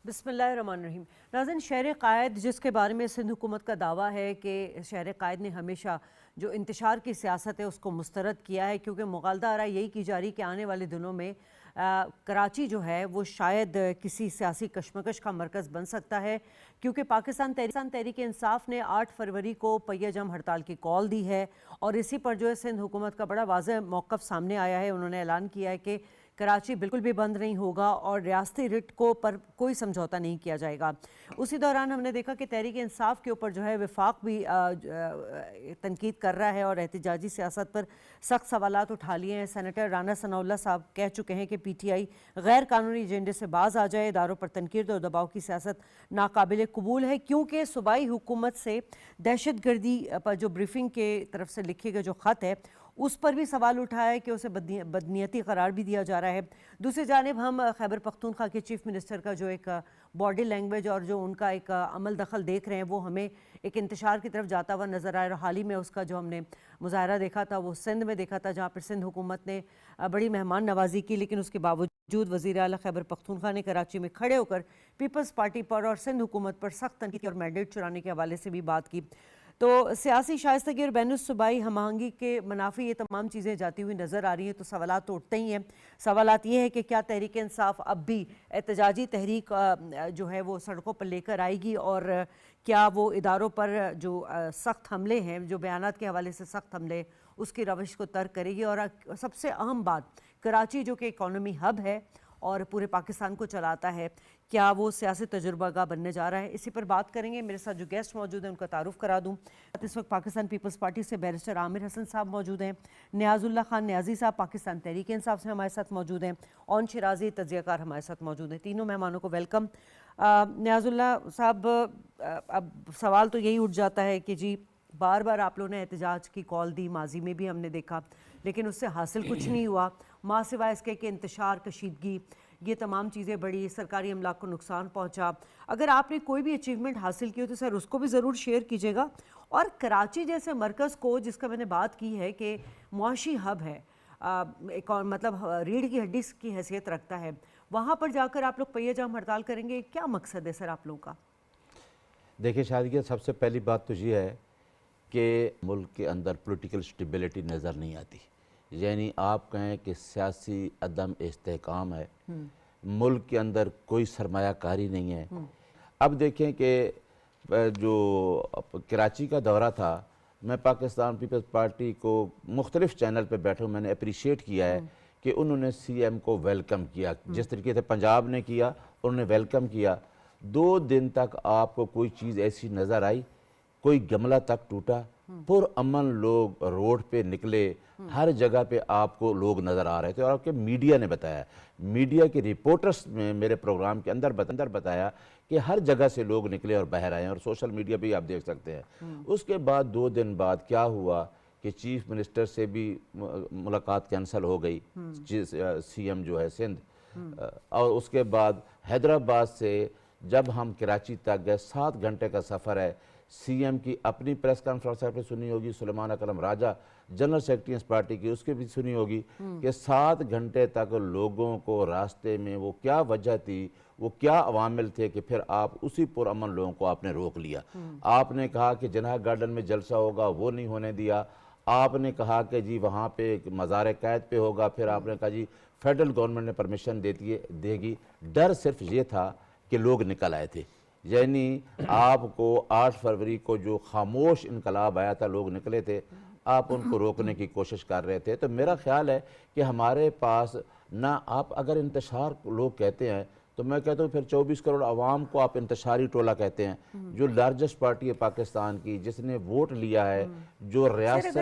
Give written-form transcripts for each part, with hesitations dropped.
بسم اللہ الرحمن الرحیم۔ ناظرین، شہر قائد جس کے بارے میں سندھ حکومت کا دعویٰ ہے کہ شہر قائد نے ہمیشہ جو انتشار کی سیاست ہے اس کو مسترد کیا ہے، کیونکہ مغالطہ آراء یہی کی جا رہی کہ آنے والے دنوں میں کراچی جو ہے وہ شاید کسی سیاسی کشمکش کا مرکز بن سکتا ہے، کیونکہ پاکستان تحریک انصاف نے 8 فروری کو پہیہ جم ہڑتال کی کال دی ہے، اور اسی پر جو ہے سندھ حکومت کا بڑا واضح موقف سامنے آیا ہے۔ انہوں نے اعلان کیا ہے کہ کراچی بالکل بھی بند نہیں ہوگا اور ریاستی رٹ کو پر کوئی سمجھوتہ نہیں کیا جائے گا۔ اسی دوران ہم نے دیکھا کہ تحریک انصاف کے اوپر جو ہے وفاق بھی تنقید کر رہا ہے اور احتجاجی سیاست پر سخت سوالات اٹھا لیے ہیں۔ سینیٹر رانا ثناء اللہ صاحب کہہ چکے ہیں کہ پی ٹی آئی غیر قانونی ایجنڈے سے باز آ جائے، اداروں پر تنقید اور دباؤ کی سیاست ناقابل قبول ہے، کیونکہ صوبائی حکومت سے دہشت گردی پر جو بریفنگ کے طرف سے لکھے گئے جو خط ہے اس پر بھی سوال اٹھایا ہے کہ اسے بدنیتی قرار بھی دیا جا رہا ہے۔ دوسری جانب ہم خیبر پختونخوا کے چیف منسٹر کا جو ایک باڈی لینگویج اور جو ان کا ایک عمل دخل دیکھ رہے ہیں وہ ہمیں ایک انتشار کی طرف جاتا ہوا نظر آیا، اور حال ہی میں اس کا جو ہم نے مظاہرہ دیکھا تھا وہ سندھ میں دیکھا تھا، جہاں پر سندھ حکومت نے بڑی مہمان نوازی کی، لیکن اس کے باوجود وزیر اعلیٰ خیبر پختونخوا نے کراچی میں کھڑے ہو کر پیپلز پارٹی پر اور سندھ حکومت پر سخت تنقید کی اور مینڈیٹ چرانے کے حوالے سے بھی بات کی۔ تو سیاسی شائستگی اور بین الصوبائی ہم آہنگی کے منافی یہ تمام چیزیں جاتی ہوئی نظر آ رہی ہیں، تو سوالات تو اٹھتے ہی ہیں۔ سوالات یہ ہے کہ کیا تحریک انصاف اب بھی احتجاجی تحریک جو ہے وہ سڑکوں پر لے کر آئے گی، اور کیا وہ اداروں پر جو سخت حملے ہیں، جو بیانات کے حوالے سے سخت حملے، اس کی روش کو ترک کرے گی، اور سب سے اہم بات کراچی جو کہ اکانومی ہب ہے اور پورے پاکستان کو چلاتا ہے، کیا وہ سیاسی تجربہ گاہ بننے جا رہا ہے؟ اسی پر بات کریں گے۔ میرے ساتھ جو گیسٹ موجود ہیں ان کا تعارف کرا دوں۔ اس وقت پاکستان پیپلز پارٹی سے بیرسٹر عامر حسن صاحب موجود ہیں، نیاز اللہ خان نیازی صاحب پاکستان تحریک انصاف سے ہمارے ساتھ موجود ہیں، اون شرازی تجزیہ کار ہمارے ساتھ موجود ہیں۔ تینوں مہمانوں کو ویلکم۔ نیاز اللہ صاحب، اب سوال تو یہی اٹھ جاتا ہے کہ جی بار بار آپ لوگوں نے احتجاج کی کال دی، ماضی میں بھی ہم نے دیکھا، لیکن اس سے حاصل کچھ نہیں ہوا، ماں سوائے اس کے کہ انتشار، کشیدگی، یہ تمام چیزیں بڑی، سرکاری املاک کو نقصان پہنچا۔ اگر آپ نے کوئی بھی اچیومنٹ حاصل کی ہو تو سر اس کو بھی ضرور شیئر کیجیے گا، اور کراچی جیسے مرکز کو جس کا میں نے بات کی ہے کہ معاشی ہب ہے، مطلب ریڑھ کی ہڈی کی حیثیت رکھتا ہے، وہاں پر جا کر آپ لوگ پہیہ جام ہڑتال کریں گے، کیا مقصد ہے سر آپ لوگوں کا؟ دیکھیں شادیہ، سب سے پہلی بات تو یہ ہے کہ ملک کے اندر پولیٹیکل سٹیبلٹی نظر نہیں آتی، یعنی آپ کہیں کہ سیاسی عدم استحکام ہے، ملک کے اندر کوئی سرمایہ کاری نہیں ہے۔ اب دیکھیں کہ جو کراچی کا دورہ تھا، میں پاکستان پیپلز پارٹی کو مختلف چینل پہ بیٹھا ہوں، میں نے اپریشیٹ کیا ہے کہ انہوں نے سی ایم کو ویلکم کیا، جس طریقے سے پنجاب نے کیا انہوں نے ویلکم کیا۔ 2 دن تک آپ کو کوئی چیز ایسی نظر آئی؟ کوئی گملہ تک ٹوٹا؟ پرامن لوگ روڈ پہ نکلے، ہر جگہ پہ آپ کو لوگ نظر آ رہے تھے، اور آپ کے میڈیا نے بتایا، میڈیا کے ریپورٹرز میں میرے پروگرام کے اندر بتایا کہ ہر جگہ سے لوگ نکلے اور بہر آئے ہیں، اور سوشل میڈیا بھی آپ دیکھ سکتے ہیں۔ اس کے بعد 2 دن بعد کیا ہوا کہ چیف منسٹر سے بھی ملاقات کینسل ہو گئی، سی ایم جو ہے سندھ، اور اس کے بعد حیدرآباد سے جب ہم کراچی تک گئے، 7 گھنٹے کا سفر ہے، سی ایم کی اپنی پریس کانفرنس آپ نے سنی ہوگی، سلیمان اکرم راجہ جنرل سیکرٹری اس پارٹی کی، اس کے بھی سنی ہوگی کہ 7 گھنٹے تک لوگوں کو راستے میں وہ کیا وجہ تھی، وہ کیا عوامل تھے کہ پھر آپ اسی پرامن لوگوں کو آپ نے روک لیا۔ آپ نے کہا کہ جناح گارڈن میں جلسہ ہوگا، وہ نہیں ہونے دیا۔ آپ نے کہا کہ جی وہاں پہ مزار قائد پہ ہوگا، پھر آپ نے کہا جی فیڈرل گورنمنٹ نے پرمیشن دے گی۔ ڈر صرف یہ تھا کہ لوگ نکل آئے تھے، یعنی آپ کو 8 فروری کو جو خاموش انقلاب آیا تھا، لوگ نکلے تھے، آپ ان کو روکنے کی کوشش کر رہے تھے۔ تو میرا خیال ہے کہ ہمارے پاس نہ، آپ اگر انتشار لوگ کہتے ہیں تو میں کہتا ہوں پھر 24 کروڑ عوام کو آپ انتشاری ٹولہ کہتے ہیں، جو لارجسٹ پارٹی ہے پاکستان کی، جس نے ووٹ لیا ہے، جو ریاست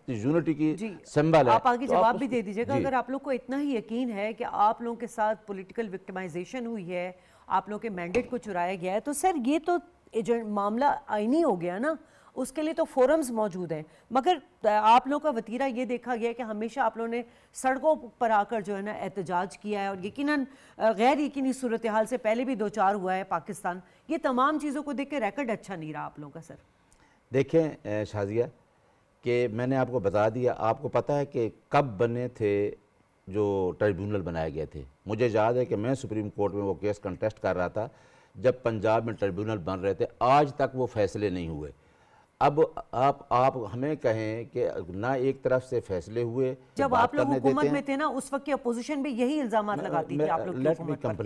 کی یونٹی کی سمبل ہے۔ آپ آگے جواب بھی دے دیجئے گا، اگر آپ لوگ کو اتنا ہی یقین ہے کہ آپ لوگوں کے ساتھ پولیٹیکل وکٹمائزیشن ہوئی ہے، آپ لوگوں کے مینڈیٹ کو چرایا گیا ہے، تو سر یہ تو معاملہ آئینی ہو گیا نا، اس کے لیے تو فورمز موجود ہیں، مگر آپ لوگوں کا وتیرہ یہ دیکھا گیا ہے کہ ہمیشہ آپ لوگوں نے سڑکوں پر آ کر جو ہے نا احتجاج کیا ہے، اور یقیناً غیر یقینی صورتحال سے پہلے بھی 2-4 ہوا ہے پاکستان، یہ تمام چیزوں کو دیکھ کے ریکارڈ اچھا نہیں رہا آپ لوگوں کا سر۔ دیکھیں شازیہ، کہ میں نے آپ کو بتا دیا، آپ کو پتہ ہے کہ کب بنے تھے جو ٹریبیونل بنائے گئے تھے. مجھے یاد ہے کہ میں سپریم کورٹ میں وہ کیس کنٹیسٹ کر رہا تھا جب پنجاب میں ٹریبیونل بن رہے تھے, آج تک وہ فیصلے نہیں ہوئے. اب آپ ہمیں کہیں کہ نہ ایک طرف سے فیصلے ہوئے جب آپ لوگ حکومت میں تھے نا اس وقت کی اپوزیشن بھی یہی الزامات لگاتی تھی آپ لوگ کی حکومت پر.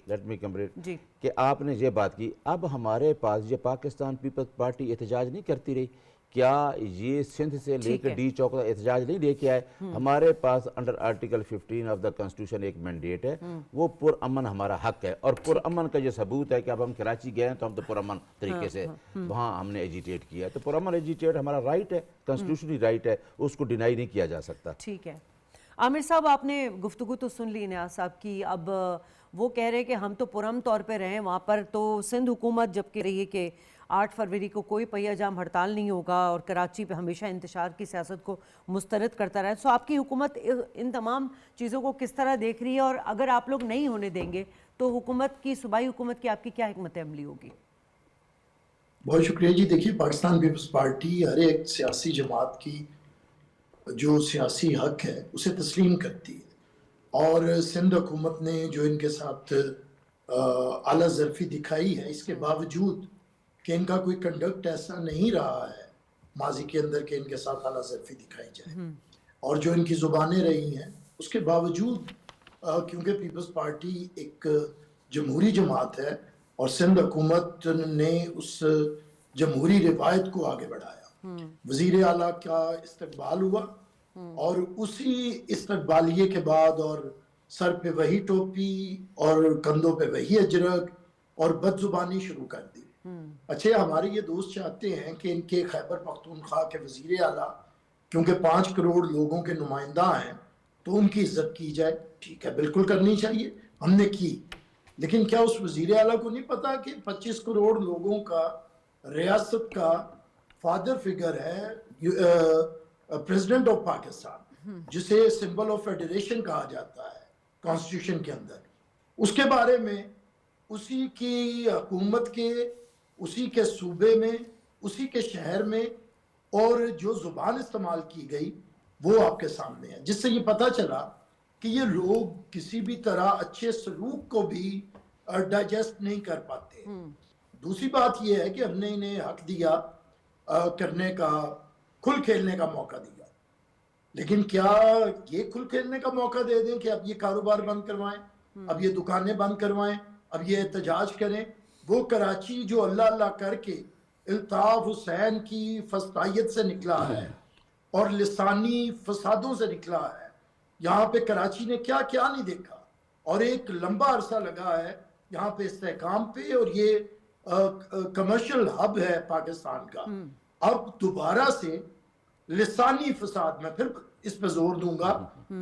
لیٹ می کمپلیٹ جی کہ آپ نے یہ بات کی. اب ہمارے پاس یہ پاکستان پیپلز پارٹی احتجاج نہیں کرتی رہی, کیا یہ سندھ سے لے کے ڈی چوک کا احتجاج نہیں لے کے آئے؟ ہمارے پاس under article 15 of the constitution ایک مینڈیٹ ہے, وہ پرامن ہمارا حق ہے, اور پرامن کا یہ ثبوت ہے کہ اب ہم کراچی گئے ہیں تو ہم تو پرامن طریقے سے وہاں ہم نے ایجیٹیٹ کیا ہے, تو پرامن ایجیٹیٹ ہمارا رائٹ ہے, کنسٹیٹیوشنلی رائٹ ہے, اس کو ڈینائی نہیں کیا جا سکتا. ٹھیک ہے. عامر صاحب آپ نے گفتگو تو سن لی نیاز صاحب کی, اب وہ کہہ رہے کہ ہم تو پرامن طور پہ رہیں وہاں پر, تو سندھ حکومت جب کہہ رہی ہے کہ 8 فروری کو کوئی پہیہ جام ہڑتال نہیں ہوگا اور کراچی پہ ہمیشہ انتشار کی سیاست کو مسترد کرتا رہا. سو آپ کی حکومت ان تمام چیزوں کو کس طرح دیکھ رہی ہے, اور اگر آپ لوگ نہیں ہونے دیں گے تو حکومت کی, صوبائی حکومت کی آپ کی کیا حکمت عملی ہوگی؟ بہت شکریہ جی. دیکھیے پاکستان پیپلز پارٹی ہر ایک سیاسی جماعت کی جو سیاسی حق ہے اسے تسلیم کرتی ہے, اور سندھ حکومت نے جو ان کے ساتھ اعلیٰ ظرفی دکھائی ہے, اس کے باوجود کہ ان کا کوئی کنڈکٹ ایسا نہیں رہا ہے ماضی کے اندر کہ ان کے ساتھ اعلیٰ ظرفی دکھائی جائے, اور جو ان کی زبانیں رہی ہیں اس کے باوجود کیونکہ پیپلز پارٹی ایک جمہوری جماعت ہے اور سندھ حکومت نے اس جمہوری روایت کو آگے بڑھایا, وزیر اعلیٰ کا استقبال ہوا اور اسی استقبالیے کے بعد اور سر پہ وہی ٹوپی اور کندھوں پہ وہی اجرک اور بد زبانی شروع کر دی. اچھا ہمارے یہ دوست چاہتے ہیں کہ ان کے خیبر پختونخوا کے وزیر اعلیٰ کیونکہ 5 کروڑ لوگوں کے نمائندہ ہیں تو ان کی عزت کی جائے. ٹھیک ہے, بالکل کرنی چاہیے, ہم نے کی, لیکن کیا اس وزیر اعلیٰ کو نہیں پتا کہ 25 کروڑ لوگوں کا ریاست کا فادر فگر ہے پریزیڈنٹ آف پاکستان, جسے سمبل آف فیڈریشن کہا جاتا ہے کانسٹیٹیوشن کے اندر, اس کے بارے میں اسی کی حکومت کے, اسی کے صوبے میں, اسی کے شہر میں, اور جو زبان استعمال کی گئی وہ آپ کے سامنے ہے, جس سے یہ پتہ چلا کہ یہ لوگ کسی بھی طرح اچھے سلوک کو بھی ڈائجسٹ نہیں کر پاتے. دوسری بات یہ ہے کہ ہم نے انہیں حق دیا کرنے کا, کھل کھیلنے کا موقع دیا, لیکن کیا یہ کھل کھیلنے کا موقع دے دیں کہ اب یہ کاروبار بند کروائیں, اب یہ دکانیں بند کروائیں, اب یہ احتجاج کریں؟ وہ کراچی جو اللہ اللہ کر کے الطاف حسین کی فسطائیت سے نکلا ہے اور لسانی فسادوں سے نکلا ہے, یہاں پہ کراچی نے کیا کیا نہیں دیکھا, اور ایک لمبا عرصہ لگا ہے یہاں پہ استحکام پہ, اور یہ کمرشل ہب ہے پاکستان کا. اب دوبارہ سے لسانی فساد, میں پھر اس پہ زور دوں گا,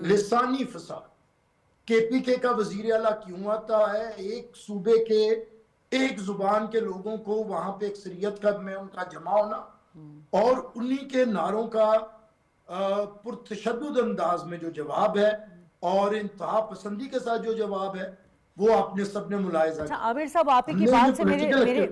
لسانی فساد. کے پی کے کا وزیر اعلیٰ کیوں آتا ہے؟ ایک صوبے کے ایک زبان کے لوگوں کو وہاں پہ اکثریت کا میں ان کا جمع ہونا, اور انہی کے نعروں کا پرتشدد انداز میں جو جواب ہے اور انتہا پسندی کے ساتھ جو جواب ہے وہ آپ نے سب نے ملاحظہ اچھا کیا. عامر صاحب, آپ کی بات سے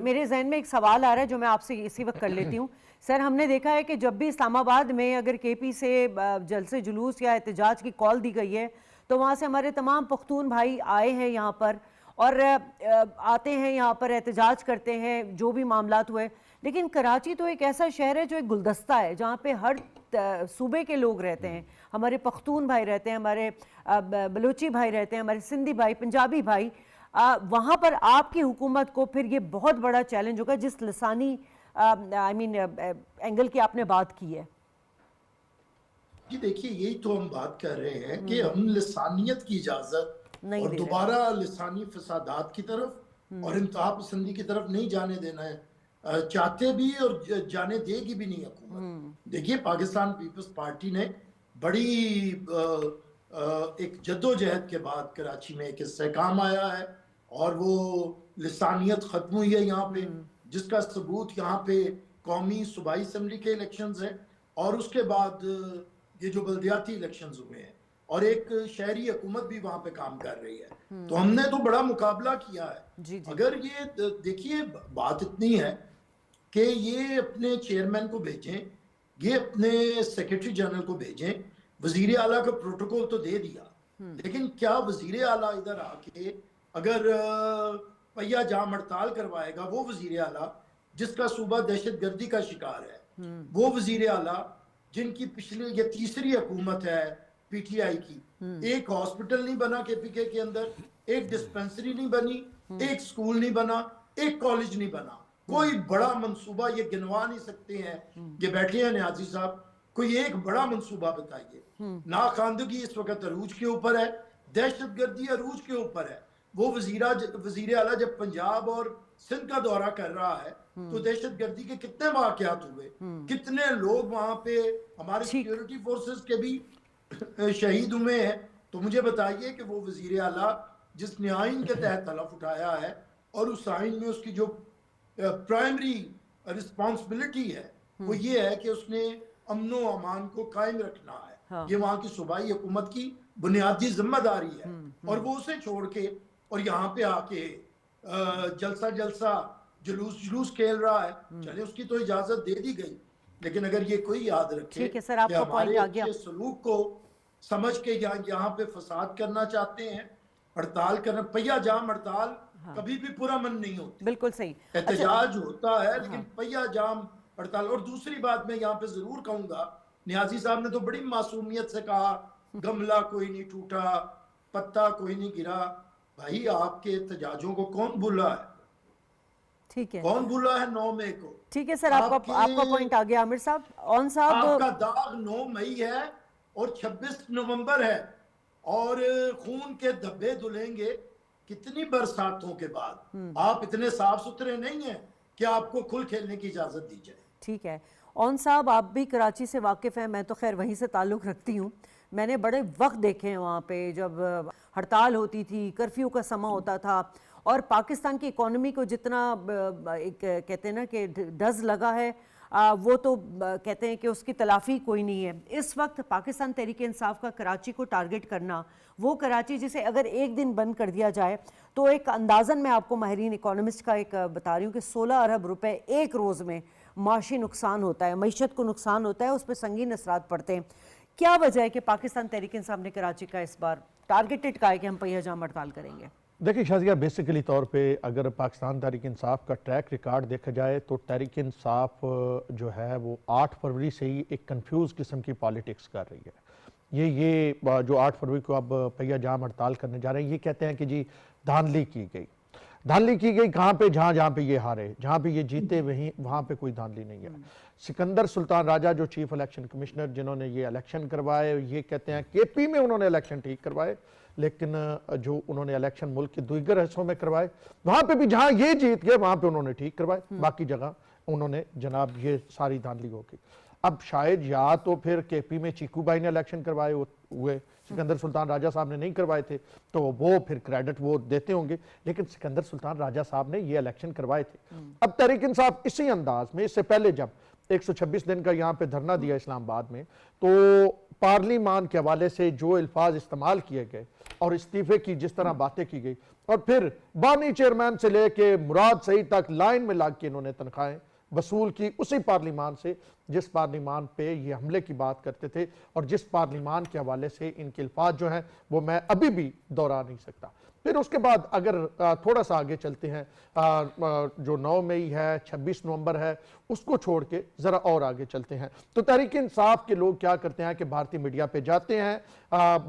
میرے ذہن میں ایک سوال آ رہا ہے جو میں آپ سے اسی وقت کر لیتی ہوں. سر, ہم نے دیکھا ہے کہ جب بھی اسلام آباد میں اگر کے پی سے جلسے جلوس یا احتجاج کی کال دی گئی ہے تو وہاں سے ہمارے تمام پختون بھائی آئے ہیں یہاں پر, اور آتے ہیں یہاں پر احتجاج کرتے ہیں جو بھی معاملات ہوئے. لیکن کراچی تو ایک ایسا شہر ہے جو ایک گلدستہ ہے جہاں پہ ہر صوبے کے لوگ رہتے ہیں, ہمارے پختون بھائی رہتے ہیں, ہمارے بلوچی بھائی رہتے ہیں, ہمارے سندھی بھائی, پنجابی بھائی. وہاں پر آپ کی حکومت کو پھر یہ بہت بڑا چیلنج ہوگا جس لسانی اینگل کی آپ نے بات کی ہے. جی دیکھیے, یہی تو ہم بات کر رہے ہیں کہ ہم لسانیت کی اجازت اور دوبارہ لسانی فسادات کی طرف اور انتہا پسندی کی طرف نہیں جانے دینا ہے, چاہتے بھی اور جانے دے گی بھی نہیں حکومت. دیکھیے پاکستان پیپلز پارٹی نے بڑی ایک جدوجہد کے بعد کراچی میں ایک استحکام آیا ہے, اور وہ لسانیت ختم ہوئی ہے یہاں پہ, جس کا ثبوت یہاں پہ قومی صوبائی اسمبلی کے الیکشنز ہیں, اور اس کے بعد یہ جو بلدیاتی الیکشنز ہوئے ہیں, اور ایک شہری حکومت بھی وہاں پہ کام کر رہی ہے. تو ہم نے تو بڑا مقابلہ کیا ہے. اگر یہ دیکھیے بات اتنی ہے کہ یہ اپنے چیئرمین کو بھیجیں, یہ اپنے سیکرٹری جنرل کو بھیجیں, وزیر اعلیٰ کا پروٹوکول تو دے دیا, لیکن کیا وزیر اعلیٰ ادھر آ کے اگر پہیا جام ہڑتال کروائے گا، وہ وزیر اعلیٰ جس کا صوبہ دہشت گردی کا شکار ہے، وہ وزیر اعلیٰ جن کی پچھلی یہ تیسری حکومت ہے پی ٹی آئی کی، ایک ہاسپٹل نہیں بنا کے پی کے اندر، ایک ڈسپنسری نہیں بنی، ایک سکول نہیں بنا، ایک کالج نہیں بنا، کوئی بڑا منصوبہ یہ گنوا نہیں سکتے ہیں، یہ بیٹھے ہیں نیازی صاحب، کوئی ایک بڑا منصوبہ بتائیے۔ ناخواندگی اس وقت عروج کے اوپر ہے، دہشت گردی عروج کے اوپر ہے۔ وہ وزیر اعلیٰ جب پنجاب اور سندھ کا دورہ کر رہا ہے تو دہشت گردی کے کتنے واقعات ہوئے، کتنے لوگ وہاں پہ ہمارے ٹھیک، سیکیورٹی فورسز کے بھی شہید ہوئے ہیں۔ تو مجھے بتائیے کہ وہ وزیر اعلیٰ جس نے آئین کے تحت حلف اٹھایا ہے اور اس آئین میں اس کی جو پرائمری رسپانسبلٹی ہے وہ یہ ہے کہ اس نے امن و امان کو قائم رکھنا ہے، یہ وہاں کی صوبائی حکومت کی بنیادی ذمہ داری ہے، اور وہ اسے چھوڑ کے اور یہاں پہ آ کے جلسہ جلوس کھیل رہا ہے۔ چلے اس کی تو اجازت دے دی گئی، لیکن اگر یہ کوئی یاد رکھے ٹھیک ہے سر، آپ کہ کا ہمارے پوائنٹ آ گیا۔ اچھے سلوک کو سمجھ کے یہاں پہ فساد کرنا چاہتے ہیں، ہڑتال کرنا، پہیا جام ہڑتال کبھی بھی پورا من نہیں ہوتی، بالکل صحیح۔ احتجاج ہوتا ہے لیکن پہیا جام ہڑتال۔ اور دوسری بات میں یہاں پہ ضرور کہوں گا، نیازی صاحب نے تو بڑی معصومیت سے کہا گملہ کوئی نہیں ٹوٹا، پتا کوئی نہیں گرا۔ بھائی آپ کے احتجاجوں کو کون بھولا ہے؟ ٹھیک ہے، کون بھولا ہے 9 مئی کو؟ ٹھیک ہے سر، آپ کا پوائنٹ آ گیا عامر صاحب۔ اون صاحب، آپ کا داغ 9 مئی ہے اور 26 نومبر ہے، اور خون کے دھبے دھلیں گے کتنی برساتوں کے بعد۔ آپ اتنے صاف ستھرے نہیں ہیں کہ آپ کو کھل کھیلنے کی اجازت دی جائے۔ ٹھیک ہے، اون صاحب آپ بھی کراچی سے واقف ہیں، میں تو خیر وہیں سے تعلق رکھتی ہوں، میں نے بڑے وقت دیکھے ہیں وہاں پہ جب ہڑتال ہوتی تھی، کرفیو کا سمہ ہوتا تھا، اور پاکستان کی اکانومی کو جتنا ایک کہتے ہیں نا کہ ڈز لگا ہے، وہ تو کہتے ہیں کہ اس کی تلافی کوئی نہیں ہے۔ اس وقت پاکستان تحریک انصاف کا کراچی کو ٹارگٹ کرنا، وہ کراچی جسے اگر ایک دن بند کر دیا جائے تو ایک اندازاً میں آپ کو ماہرین اکانومسٹ کا ایک بتا رہی ہوں کہ 16 ارب روپے ایک روز میں معاشی نقصان ہوتا ہے، معیشت کو نقصان ہوتا ہے، اس پہ سنگین اثرات پڑتے ہیں۔ کیا وجہ ہے کہ پاکستان تحریک انصاف نے کراچی کا اس بار ٹارگیٹڈ کہا ہے کہ ہم پہیا جام ہڑتال کریں گے؟ دیکھیں شازیہ، بیسیکلی طور پہ اگر پاکستان تحریک انصاف کا ٹریک ریکارڈ دیکھا جائے تو تحریک انصاف جو ہے وہ 8 فروری سے ہی ایک کنفیوز قسم کی پالیٹکس کر رہی ہے۔ یہ جو 8 فروری کو اب پہیا جام ہڑتال کرنے جا رہے ہیں، یہ کہتے ہیں کہ جی دھاندلی کی گئی۔ دھاندلی کی گئی کہاں پہ؟ جہاں پہ یہ ہارے، جہاں پہ یہ جیتے وہاں پہ کوئی دھاندلی نہیں ہے۔ سکندر سلطان راجہ جو چیف الیکشن کمشنر جنہوں نے یہ الیکشن کروائے، یہ کہتے ہیں کے پی میں انہوں نے الیکشن ٹھیک کروائے، لیکن جو انہوں نے الیکشن ملک کے دیگر حصوں میں کروائے وہاں پہ بھی جہاں یہ جیت گئے وہاں پہ انہوں نے ٹھیک کروائے، باقی جگہ انہوں نے جناب یہ ساری دھاندلی ہو گئی۔ اب شاید یا تو پھر کے پی میں چیکو بھائی نے الیکشن کروائے ہوئے، سکندر سلطان راجہ صاحب نے نہیں کروائے تھے، تو وہ پھر کریڈٹ وہ دیتے ہوں گے، لیکن سکندر سلطان راجہ صاحب نے یہ الیکشن کروائے تھے۔ اب تحریک انصاف اسی انداز میں، اس سے پہلے جب 126 دن کا یہاں پہ دھرنا دیا اسلام آباد میں، تو پارلیمان کے حوالے سے جو الفاظ استعمال کیے گئے اور استعفے کی جس طرح باتیں کی گئی، اور پھر بانی چیئرمین سے لے کے مراد سعید تک لائن میں لگ کے انہوں نے تنخواہیں وصول کی اسی پارلیمان سے جس پارلیمان پہ یہ حملے کی بات کرتے تھے، اور جس پارلیمان کے حوالے سے ان کے الفاظ جو ہیں وہ میں ابھی بھی دہرا نہیں سکتا۔ پھر اس کے بعد اگر تھوڑا سا آگے چلتے ہیں، جو 9 مئی ہے، 26 نومبر ہے، اس کو چھوڑ کے ذرا اور آگے چلتے ہیں، تو تحریک انصاف کے لوگ کیا کرتے ہیں کہ بھارتی میڈیا پہ جاتے ہیں،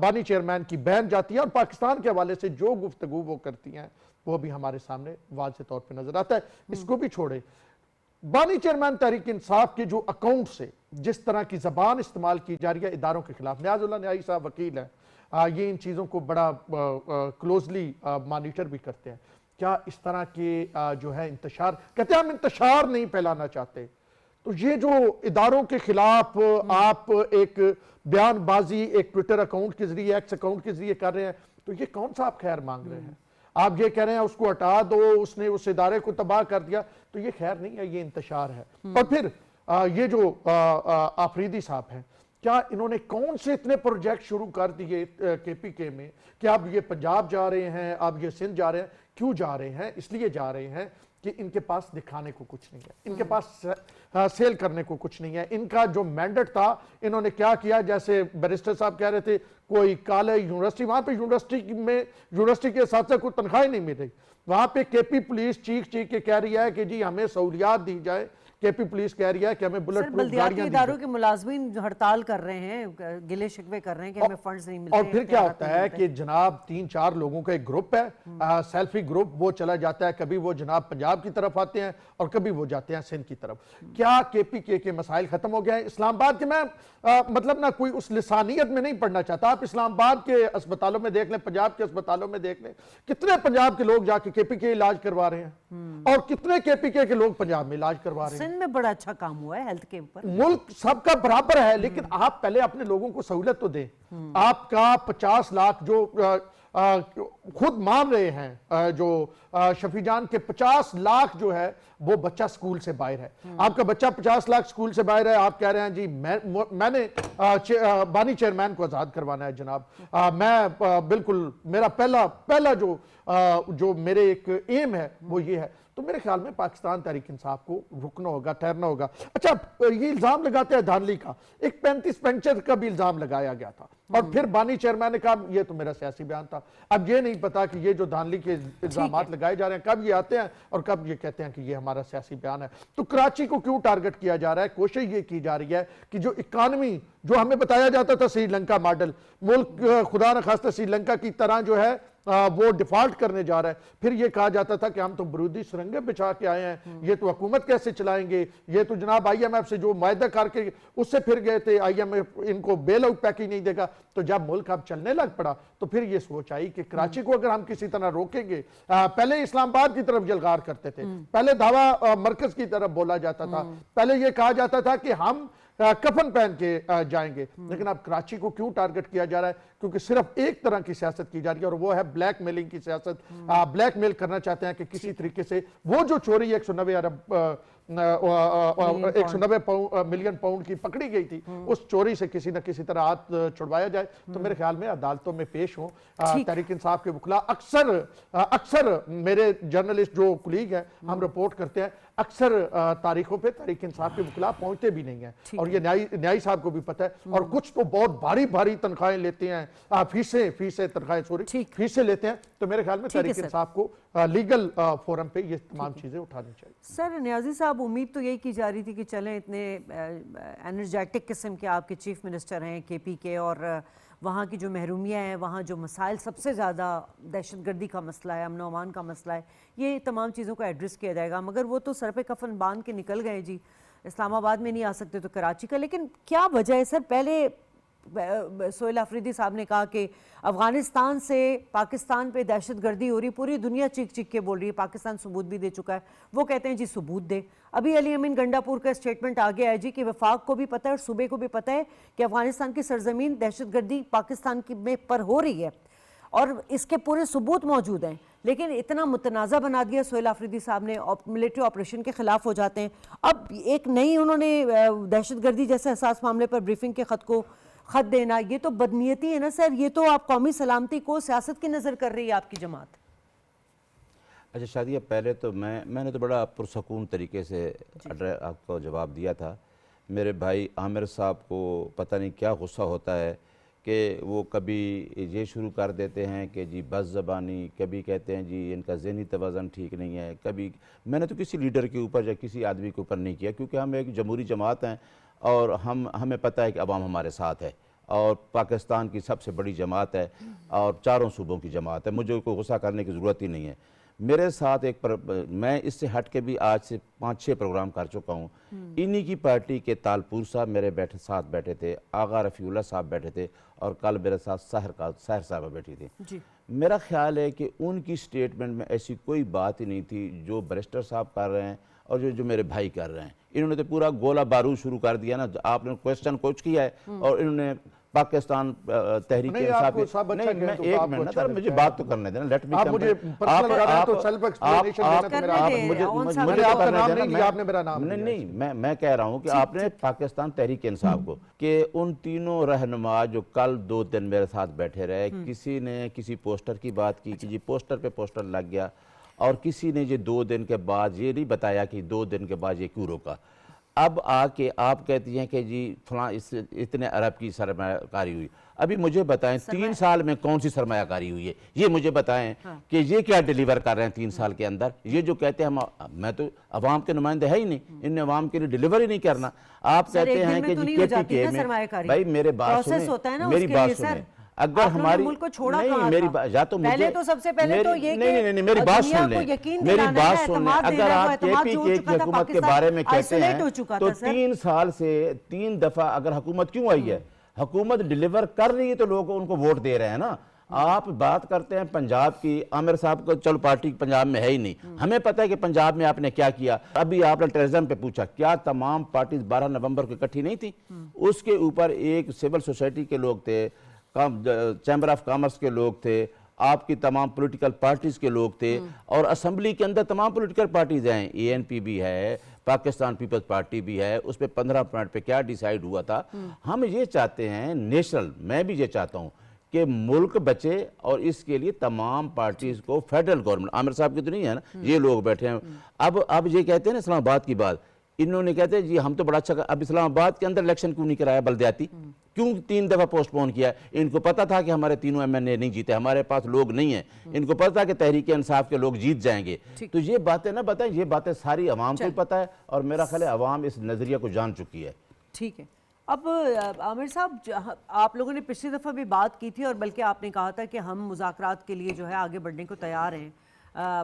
بانی چیئرمین کی بین جاتی ہے، اور پاکستان کے حوالے سے جو گفتگو وہ کرتی ہیں وہ بھی ہمارے سامنے واضح طور پہ نظر آتا ہے۔ اس کو بھی چھوڑے، بانی چیئرمین تحریک انصاف کے جو اکاؤنٹ سے جس طرح کی زبان استعمال کی جا رہی ہے اداروں کے خلاف، نیاز اللہ نیائی صاحب وکیل ہیں، یہ ان چیزوں کو بڑا کلوزلی مانیٹر بھی کرتے ہیں، کیا اس طرح کے جو ہے انتشار، کہتے ہیں ہم انتشار نہیں پھیلانا چاہتے، تو یہ جو اداروں کے خلاف آپ ایک بیان بازی ایک ٹویٹر اکاؤنٹ کے ذریعے، ایکس اکاؤنٹ کے ذریعے کر رہے ہیں، تو یہ کون سا آپ خیر مانگ رہے ہیں؟ آپ یہ کہہ رہے ہیں اس کو ہٹا دو، اس نے اس ادارے کو تباہ کر دیا، تو یہ خیر نہیں ہے، یہ انتشار ہے۔ اور پھر یہ جو آفریدی صاحب ہیں، کیا انہوں نے کون سے اتنے پروجیکٹ شروع کر دیے کے پی کے میں کہ اب یہ پنجاب جا رہے ہیں، اب یہ سندھ جا رہے ہیں؟ کیوں جا رہے ہیں؟ اس لیے جا رہے ہیں کہ ان کے پاس دکھانے کو کچھ نہیں ہے، ان کے پاس سیل کرنے کو کچھ نہیں ہے. ان کا جو مینڈٹ تھا انہوں نے کیا کیا، جیسے بیرسٹر صاحب کہہ رہے تھے کوئی کالج یونیورسٹی، وہاں پہ یونیورسٹی کے ساتھ سے کوئی تنخواہ نہیں مل رہی. وہاں پہ کے پی پولیس چیخ کے کہہ رہی ہے کہ جی ہمیں سہولیات دی جائے. کے پی پولیس کہہ رہی ہے کہ ہمیں بلٹ سر پروف بلدیاتی گاڑیاں دی اداروں جائیں. کے ملازمین جو ہڑتال کر رہے ہیں، گلے شکوے کر رہے ہیں کہ ہمیں فنڈز نہیں ملتے. اور پھر کیا اختیارات ہوتا نہیں ہے ملتے. کہ جناب 3-4 لوگوں کا ایک گروپ ہے، سیلفی گروپ، وہ چلا جاتا ہے، کبھی وہ جناب پنجاب کی طرف آتے ہیں اور کبھی وہ جاتے ہیں سندھ کی طرف. کیا کے پی کے مسائل ختم ہو گئے ہیں؟ اسلام آباد کے میں مطلب نہ کوئی اس لسانیت میں نہیں پڑھنا چاہتا. آپ اسلام آباد کے اسپتالوں میں دیکھ لیں، پنجاب کے اسپتالوں میں دیکھ لیں، کتنے پنجاب کے لوگ جا کے پی کے علاج کروا رہے ہیں اور کتنے کے پی کے لوگ پنجاب میں علاج کروا رہے ہیں. سندھ میں بڑا اچھا کام ہوا ہے ہیلتھ کے اوپر. ملک سب کا برابر ہے، لیکن آپ پہلے اپنے لوگوں کو سہولت تو دیں. آپ کا 50 لاکھ جو خود مان رہے ہیں، جو شفیع جان کے 50 لاکھ جو ہے وہ بچہ سکول سے باہر ہے. آپ کا بچہ 50 لاکھ سکول سے باہر ہے، آپ کہہ رہے ہیں جی میں نے بانی چیئرمین کو آزاد کروانا ہے. جناب میں بالکل میرا پہلا جو میرے ایک ایم ہے وہ یہ ہے. تو میرے خیال میں پاکستان تحریک انصاف کو رکنا ہوگا، ٹھہرنا ہوگا. اچھا یہ الزام لگاتے ہیں دھانلی کا، ایک 35 پنچر کا بھی الزام لگایا گیا تھا اور پھر بانی چیئرمین نے کہا یہ تو میرا سیاسی بیان تھا. اب یہ نہیں پتا کہ یہ جو دھانلی کے الزامات لگائے جا رہے ہیں کب یہ آتے ہیں اور کب یہ کہتے ہیں کہ یہ ہمارا سیاسی بیان ہے. تو کراچی کو کیوں ٹارگٹ کیا جا رہا ہے؟ کوشش یہ کی جا رہی ہے کہ جو اکانومی جو ہمیں بتایا جاتا تھا سری لنکا ماڈل، ملک خدا نخواستہ سری لنکا کی طرح جو ہے وہ ڈیفالٹ کرنے جا رہا ہے. پھر یہ کہا جاتا تھا کہ ہم تو برودی سرنگیں بچھا کے آئے ہیں، یہ تو حکومت کیسے چلائیں گے، یہ تو جناب آئی ایم ایف سے جو معاہدہ کر کے اس سے پھر گئے تھے، آئی ایم ایف ان کو بیل آؤٹ پیکیج نہیں دے گا. تو جب ملک اب چلنے لگ پڑا تو پھر یہ سوچ آئی کہ کراچی کو اگر ہم کسی طرح روکیں گے، پہلے اسلام آباد کی طرف جلغار کرتے تھے، پہلے دعویٰ مرکز کی طرف بولا جاتا تھا، پہلے یہ کہا جاتا تھا کہ ہم کفن پہن کے جائیں گے. لیکن اب کراچی کو کیوں ٹارگٹ کیا جا رہا ہے؟ کیونکہ صرف ایک طرح کی سیاست کی جا رہی ہے اور وہ ہے بلیک میلنگ کی سیاست. بلیک میل کرنا چاہتے ہیں کہ کسی طریقے سے وہ جو چوری 190 ملین پاؤنڈ کی پکڑی گئی تھی، اس چوری سے کسی نہ کسی طرح ہاتھ چھڑوایا جائے. تو میرے خیال میں عدالتوں میں پیش ہوں تحریک انصاف کے وکلا. اکثر میرے جرنلسٹ جو کلیگ ہیں ہم رپورٹ کرتے ہیں، اکثر تاریخوں پہ تحریک انصاف کے وکلا پہنچتے بھی نہیں ہیں اور یہ نیائی صاحب کو بھی پتہ ہے. اور کچھ تو بہت بھاری تنخواہیں لیتے ہیں، فیسیں تنخواہیں فیسیں لیتے ہیں. تو میرے خیال میں تحریک انصاف کو لیگل فورم پہ یہ تمام چیزیں اٹھانی چاہیے. سر نیازی صاحب، امید تو یہی کی جا رہی تھی کہ چلیں اتنے انرجیٹک قسم کے آپ کے چیف منسٹر ہیں کے پی کے، اور وہاں کی جو محرومیاں ہیں، وہاں جو مسائل سب سے زیادہ دہشت گردی کا مسئلہ ہے، امن و امان کا مسئلہ ہے، یہ تمام چیزوں کو ایڈریس کیا جائے گا. مگر وہ تو سر پہ کفن باندھ کے نکل گئے جی، اسلام آباد میں نہیں آ سکتے تو کراچی کا. لیکن کیا وجہ ہے سر؟ پہلے سہیل آفریدی صاحب نے کہا کہ افغانستان سے پاکستان پہ دہشت گردی ہو رہی، پوری دنیا چیخ کے بول رہی ہے، پاکستان ثبوت بھی دے چکا ہے. وہ کہتے ہیں جی ثبوت دے. ابھی علی امین گنڈا پور کا اسٹیٹمنٹ آ گیا ہے جی کہ وفاق کو بھی پتہ ہے اور صوبے کو بھی پتہ ہے کہ افغانستان کی سرزمین دہشت گردی پاکستان کی میں پر ہو رہی ہے اور اس کے پورے ثبوت موجود ہیں. لیکن اتنا متنازع بنا دیا سہیل آفریدی صاحب نے، ملٹری آپریشن کے خلاف ہو جاتے ہیں. اب ایک نئی انہوں نے دہشت گردی جیسے حساس معاملے پر بریفنگ کے خط دینا، یہ تو بدنیتی ہے نا سر. یہ تو آپ قومی سلامتی کو سیاست کی نظر کر رہی ہے آپ کی جماعت. اچھا شادیہ، پہلے تو میں نے تو بڑا پرسکون طریقے سے آپ کو جواب دیا تھا. میرے بھائی عامر صاحب کو پتہ نہیں کیا غصہ ہوتا ہے کہ وہ کبھی یہ شروع کر دیتے ہیں کہ جی بس زبانی، کبھی کہتے ہیں جی ان کا ذہنی توازن ٹھیک نہیں ہے. کبھی میں نے تو کسی لیڈر کے اوپر یا کسی آدمی کے اوپر نہیں کیا، کیونکہ ہم ایک جمہوری جماعت ہیں اور ہمیں پتہ ہے کہ عوام ہمارے ساتھ ہے اور پاکستان کی سب سے بڑی جماعت ہے اور چاروں صوبوں کی جماعت ہے. مجھے کوئی غصہ کرنے کی ضرورت ہی نہیں ہے. میرے ساتھ میں اس سے ہٹ کے بھی آج سے 5-6 پروگرام کر چکا ہوں. انہی کی پارٹی کے تالپور صاحب میرے ساتھ بیٹھے تھے، آغا رفیع اللہ صاحب بیٹھے تھے اور کل میرے ساتھ سحر صاحبہ بیٹھی تھی. میرا خیال ہے کہ ان کی سٹیٹمنٹ میں ایسی کوئی بات ہی نہیں تھی جو بیرسٹر صاحب کر رہے ہیں اور جو میرے بھائی کر رہے ہیں. انہوں نے تو پورا گولہ بارود شروع کر دیا نا. آپ نے کوئسچن کچھ کیا ہے اور انہوں نے پاکستان تحریک انصاف نہیں، میں ایک منٹ سر مجھے بات تو کرنے دینا. لیٹ می میں کہہ رہا ہوں کہ آپ نے پاکستان تحریک انصاف کو کہ ان تینوں رہنما جو کل 2 دن میرے ساتھ بیٹھے رہے، کسی نے کسی پوسٹر کی بات کی کہ جی پوسٹر پہ پوسٹر لگ گیا اور کسی نے یہ 2 دن کے بعد یہ نہیں بتایا کہ 2 دن کے بعد یہ کیوں روکا. اب آ کے آپ کہتی ہیں کہ جی فلاں اتنے ارب کی سرمایہ کاری ہوئی. ابھی مجھے بتائیں 3 سال میں کون سی سرمایہ کاری ہوئی ہے, یہ مجھے بتائیں کہ یہ کیا ڈیلیور کر رہے ہیں 3 سال کے اندر. یہ جو کہتے ہیں میں تو عوام کے نمائندے ہے ہی نہیں, ان نے عوام کے لیے ڈیلیور ہی نہیں کرنا. آپ کہتے ہیں کہ جی کے پی کے میں, بھائی میرے بات سنیں, میری بات سنیں, اگر ہماری نہیں میری یا تو مجھے پہلے تو سب سے پہلے تو یہ نہیں میری بات سن لیں, میری بات سن لیں. اگر آپ کے پی کے کی حکومت کے بارے میں کہتے ہیں تو 3 سال سے 3 دفعہ اگر حکومت کیوں آئی ہے, حکومت ڈیلیور کر رہی ہے تو لوگ ان کو ووٹ دے رہے ہیں نا. آپ بات کرتے ہیں پنجاب کی, عامر صاحب کو چلو پارٹی پنجاب میں ہے ہی نہیں, ہمیں پتہ ہے کہ پنجاب میں آپ نے کیا کیا. ابھی آپ نے ٹیررزم پہ پوچھا, کیا تمام پارٹیز 12 نومبر کو اکٹھی نہیں تھی؟ اس کے اوپر ایک سول سوسائٹی کے لوگ تھے, چیمبر آف کامرس کے لوگ تھے, آپ کی تمام پولیٹیکل پارٹیز کے لوگ تھے, اور اسمبلی کے اندر تمام پولیٹیکل پارٹیز ہیں, اے این پی بھی ہے, پاکستان پیپلز پارٹی بھی ہے. اس پہ 15 پوائنٹ پہ کیا ڈیسائیڈ ہوا تھا. ہم یہ چاہتے ہیں نیشنل, میں بھی یہ چاہتا ہوں کہ ملک بچے, اور اس کے لیے تمام پارٹیز کو فیڈرل گورنمنٹ, عامر صاحب کی تو نہیں ہے نا, یہ لوگ بیٹھے ہیں. اب یہ کہتے ہیں نا اسلام آباد کی بات, انہوں نے کہتے ہیں جی ہم تو بڑا اچھا, اب اسلام آباد کے اندر الیکشن کیوں نہیں کرایا بلدیاتی, کیوں 3 دفعہ پوسٹ پون کیا؟ ان کو پتا تھا کہ ہمارے تینوں ایم این اے نہیں جیتے, ہمارے پاس لوگ نہیں ہیں, ان کو پتا تھا کہ تحریک انصاف کے لوگ جیت جائیں گے. تو یہ باتیں نہ بتائیں, یہ باتیں ساری عوام کو پتا ہے, اور میرا خیال ہے عوام اس نظریہ کو جان چکی ہے. ٹھیک ہے. اب عامر صاحب, آپ لوگوں نے پچھلی دفعہ بھی بات کی تھی, اور بلکہ آپ نے کہا تھا کہ ہم مذاکرات کے لیے جو ہے آگے بڑھنے کو تیار ہیں.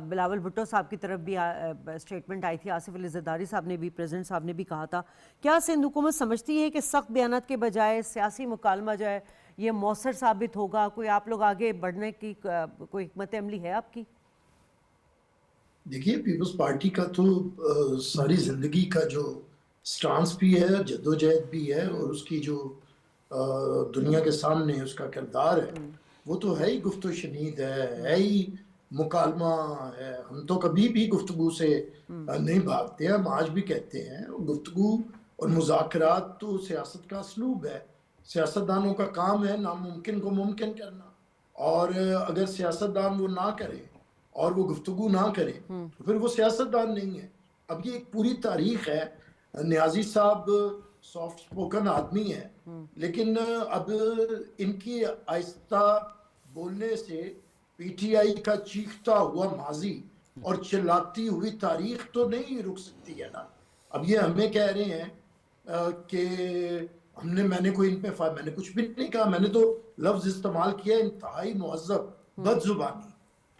بلاول بھٹو صاحب کی طرف بھی اسٹیٹمنٹ آئی تھی, آصف علی زرداری صاحب نے بھی, پریزیڈنٹ صاحب نے بھی کہا تھا. کیا سندھ حکومت سمجھتی ہے کہ سخت بیانات کے بجائے سیاسی مکالمہ جو ہے یہ مؤثر ثابت ہوگا؟ کوئی آپ لوگ آگے بڑھنے کی کوئی حکمت عملی ہے آپ کی؟ دیکھیے, پیپلز پارٹی کا تو ساری زندگی کا جو سٹانس بھی ہے, جدوجہد بھی ہے, اور اس کی جو دنیا کے سامنے اس کا کردار ہے, وہ تو ہے ہی گفت و شنید ہے ہی مکالمہ ہے. ہم تو کبھی بھی گفتگو سے نہیں بھاگتے ہیں, ہم آج بھی کہتے ہیں گفتگو اور مذاکرات تو سیاست کا اسلوب ہے. سیاستدانوں کا کام ہے ناممکن کو ممکن کرنا, اور اگر سیاستدان وہ نہ کرے اور وہ گفتگو نہ کرے تو پھر وہ سیاستدان نہیں ہے. اب یہ ایک پوری تاریخ ہے. نیازی صاحب سافٹ سپوکن آدمی ہے, لیکن اب ان کی آہستہ بولنے سے پی ٹی آئی کا چیختا ہوا ماضی اور چلاتی ہوئی تاریخ تو نہیں رک سکتی ہے نا. اب یہ ہمیں کہہ رہے ہیں کہ میں نے کوئی ان پہ میں نے کچھ بھی نہیں کہا. میں نے تو لفظ استعمال کیا انتہائی مہذب, بد زبانی.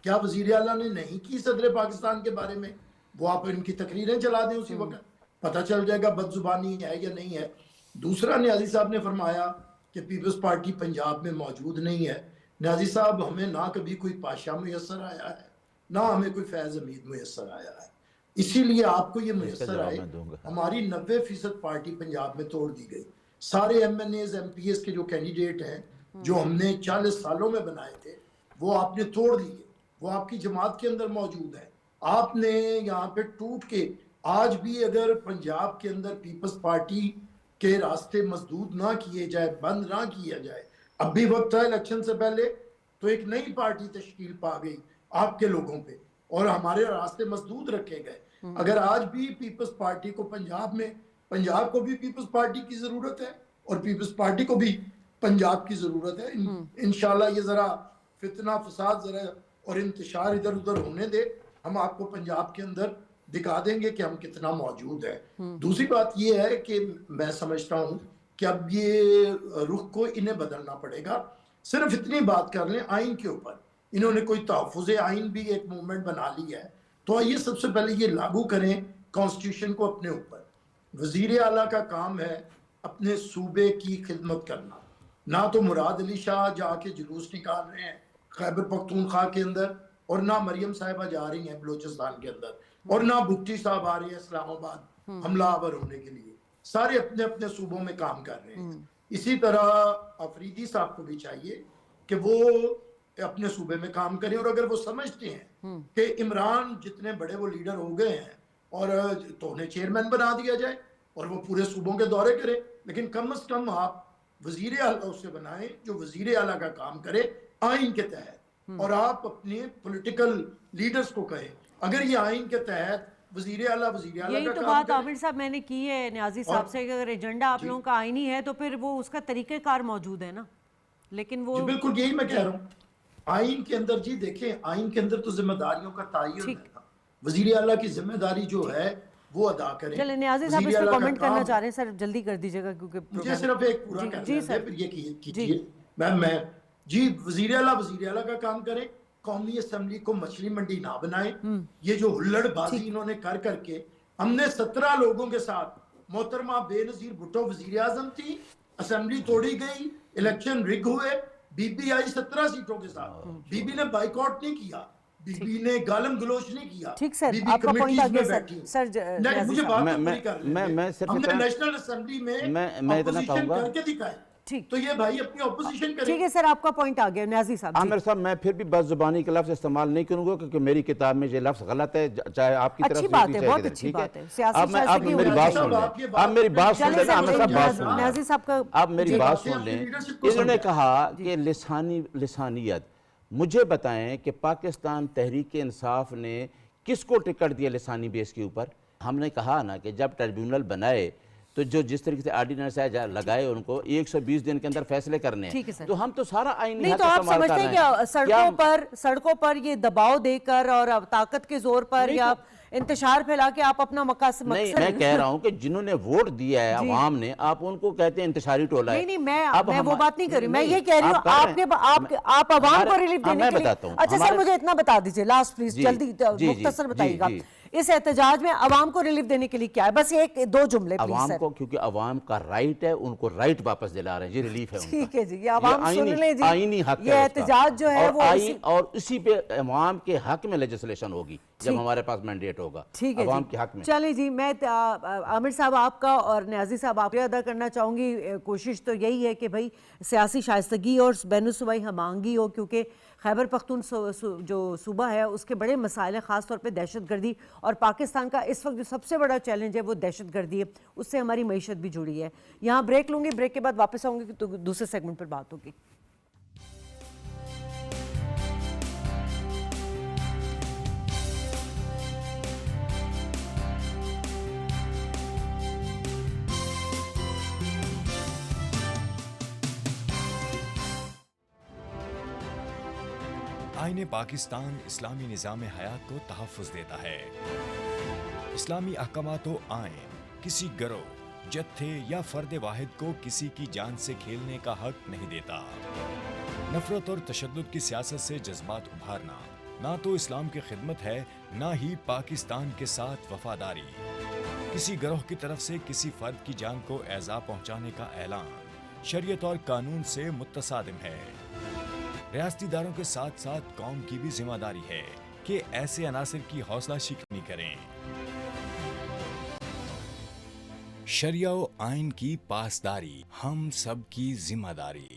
کیا وزیر اعلیٰ نے نہیں کی صدر پاکستان کے بارے میں؟ وہ آپ ان کی تقریریں چلا دیں, اسی وقت پتہ چل جائے گا بد زبانی ہے یا نہیں ہے. دوسرا, نیازی صاحب نے فرمایا کہ پیپلز پارٹی پنجاب میں موجود نہیں ہے. نیازی صاحب, ہمیں نہ کبھی کوئی پاشا میسر آیا ہے, نہ ہمیں کوئی فیض حمید میسر آیا ہے. اسی لیے آپ کو یہ میسر آئے. ہماری 90% پارٹی پنجاب میں توڑ دی گئی. سارے M N As, M P S کے جو کینڈیڈیٹ ہیں جو ہم نے 40 سالوں میں بنائے تھے, وہ آپ نے توڑ دیے. وہ آپ کی جماعت کے اندر موجود ہے. آپ نے یہاں پہ ٹوٹ کے, آج بھی اگر پنجاب کے اندر پیپلز پارٹی کے راستے مسدود نہ کیے جائے, بند نہ کیا جائے, اب بھی وقت ہے الیکشن سے پہلے, تو ایک نئی پارٹی تشکیل پا گئی آپ کے لوگوں پہ, اور ہمارے راستے مسدود رکھے گئے. اگر آج بھی پیپلز پارٹی کو پنجاب کو بھی پیپلز پارٹی کی ضرورت ہے, اور پیپلز پارٹی کو بھی پنجاب کی ضرورت ہے. انشاءاللہ یہ ذرا فتنہ فساد ذرا اور انتشار ادھر ادھر ہونے دے, ہم آپ کو پنجاب کے اندر دکھا دیں گے کہ ہم کتنا موجود ہے. دوسری بات یہ ہے کہ میں سمجھتا ہوں کہ اب یہ رخ کو انہیں بدلنا پڑے گا. صرف اتنی بات کر لیں آئین کے اوپر, انہوں نے کوئی تحفظ آئین بھی ایک موومنٹ بنا لی ہے, تو آئیے سب سے پہلے یہ لاگو کریں کانسٹیٹیوشن کو اپنے اوپر. وزیر اعلیٰ کا کام ہے اپنے صوبے کی خدمت کرنا. نہ تو مراد علی شاہ جا کے جلوس نکال رہے ہیں خیبر پختونخوا کے اندر, اور نہ مریم صاحبہ جا رہی ہیں بلوچستان کے اندر, اور نہ بھٹی صاحب آ رہے ہیں اسلام آباد حملہ آور ہونے کے لیے. سارے اپنے اپنے صوبوں میں کام کر رہے ہیں. اسی طرح افریدی صاحب کو بھی چاہیے کہ وہ اپنے صوبے میں کام کریں, اور اگر وہ سمجھتے ہیں کہ عمران جتنے بڑے وہ لیڈر ہو گئے ہیں اور تو انہیں چیئرمین بنا دیا جائے اور وہ پورے صوبوں کے دورے کریں, لیکن کم از کم آپ وزیر اعلیٰ اسے بنائیں جو وزیر اعلیٰ کا کام کرے آئین کے تحت, اور آپ اپنے پولیٹیکل لیڈرز کو کہیں اگر یہ آئین کے تحت وزیر اعلیٰ یہی کا تو کام بات کریں. عامر صاحب میں نے کی ہے نیازی صاحب سے کہ اگر ایجنڈا آپ لوگوں کا آئینی ہے تو پھر وہ اس کا طریقہ کار موجود ہے نا, لیکن وہ بالکل یہی میں کہہ رہا ہوں. آئین کے اندر جی دیکھیں, آئین کے اندر تو ذمہ داریوں کا تعین ہے نا. وزیر اعلیٰ کی ذمہ داری جو ہے وہ ادا کریں. چلے نیازی صاحب اس پہ کامنٹ کرنا چاہ رہے ہیں سر, جلدی کر دیجیے گا کیونکہ مجھے صرف ایک پورا کرنا ہے پھر یہ کیجیے. میں جی وزیر اعلیٰ کا کام کریں, قومی اسمبلی کو مچھلی منڈی نہ بنائیں. یہ جو ہلڑ بازی انہوں نے کر کے, ہم نے 17 لوگوں کے ساتھ, محترمہ بے نظیر بھٹو وزیر اعظم تھی, اسمبلی توڑی گئی, الیکشن رگ ہوئے, بی بی آئی 17 سیٹوں کے ساتھ. بی بی نے بائیکاٹ نہیں کیا, بی بی نے گالم گلوچ نہیں کیا. ٹھیک سر, بی بی آپ کا پوائنٹ آ کمیٹیز گیا میں بیٹھی. سر. مجھے بات تو پوری کر لیں. ہم نے نیشنل اسمبلی میں اپوزیشن کر کے دکھائے, تو یہ بھائی اپنی اپوزیشن کریں. ٹھیک ہے سر, آپ کا پوائنٹ آ گیا نیازی صاحب. عامر صاحب میں پھر بھی بد زبانی کے لفظ استعمال نہیں کروں گا کیونکہ میری کتاب میں یہ لفظ غلط ہے, چاہے آپ کی طرف سے اچھی بات ہے, بہت اچھی بات ہے. آپ میری بات سن لیں, آپ میری بات سن لیں. عامر صاحب بات سن لیں, نیازی صاحب کا آپ میری بات سن لیں. انہوں نے کہا کہ لسانیت. مجھے بتائیں کہ پاکستان تحریک انصاف نے کس کو ٹکٹ دیا لسانی بیس کے اوپر؟ ہم نے کہا نا کہ جب ٹریبیونل بنائے تو جو جس طریقے سے آرڈیننس ہے لگائے ان کو 120 دن کے اندر فیصلے کرنے ہیں, تو ہم تو سارا آئینی حق استعمال کر رہے ہیں. نہیں تو آپ سمجھتے ہیں کہ سڑکوں پر یہ دباؤ دے کر اور طاقت کے زور پر یا انتشار پھیلا کے آپ اپنا مقصد. نہیں, میں کہہ رہا ہوں کہ جنہوں نے ووٹ دیا ہے عوام نے, آپ ان کو کہتے ہیں انتشاری ٹولہ ہے. نہیں میں وہ بات نہیں کر رہی, میں یہ کہہ رہی ہوں آپ عوام کو ریلیف دینے کے لیے. اچھا سر مجھے اتنا بتا دیجئے لاسٹ پلیز, جلدی مختصر بتائیے گا, اس احتجاج میں عوام کو ریلیف دینے کے لیے کیا ہے؟ بس ایک دو جملے پلیز. عوام کو, کیونکہ عوام کا رائٹ ہے, ان کو رائٹ واپس دلا رہے ہیں, یہ ریلیف ہے ان کا. ٹھیک ہے جی, یہ عوام سن لیں جی, آئینی حق ہے یہ احتجاج جو ہے وہ اور اسی پہ عوام کے حق میں لیجسلیشن ہوگی جب ہمارے پاس مینڈیٹ ہوگا عوام کے حق میں. چلیں جی, میں عامر صاحب آپ کا اور نیازی صاحب آپ ادا کرنا چاہوں گی. کوشش تو یہی ہے کہ بھئی سیاسی شائستگی اور بین الصوبائی ہم آہنگی ہو, کیونکہ خیبر پختون جو صوبہ ہے اس کے بڑے مسائل ہیں, خاص طور پہ دہشت گردی, اور پاکستان کا اس وقت جو سب سے بڑا چیلنج ہے وہ دہشت گردی ہے, اس سے ہماری معیشت بھی جڑی ہے. یہاں بریک لوں گی, بریک کے بعد واپس آؤں گی تو دوسرے سیگمنٹ پر بات ہوگی. آئین پاکستان اسلامی نظام حیات کو تحفظ دیتا ہے. اسلامی احکامات و آئین کسی گروہ, جتھے یا فرد واحد کو کسی کی جان سے کھیلنے کا حق نہیں دیتا. نفرت اور تشدد کی سیاست سے جذبات ابھارنا نہ تو اسلام کی خدمت ہے, نہ ہی پاکستان کے ساتھ وفاداری. کسی گروہ کی طرف سے کسی فرد کی جان کو ایذا پہنچانے کا اعلان شریعت اور قانون سے متصادم ہے. ریاستی اداروں کے ساتھ ساتھ قوم کی بھی ذمہ داری ہے کہ ایسے عناصر کی حوصلہ شکنی کریں. شریعہ و آئین کی پاسداری ہم سب کی ذمہ داری.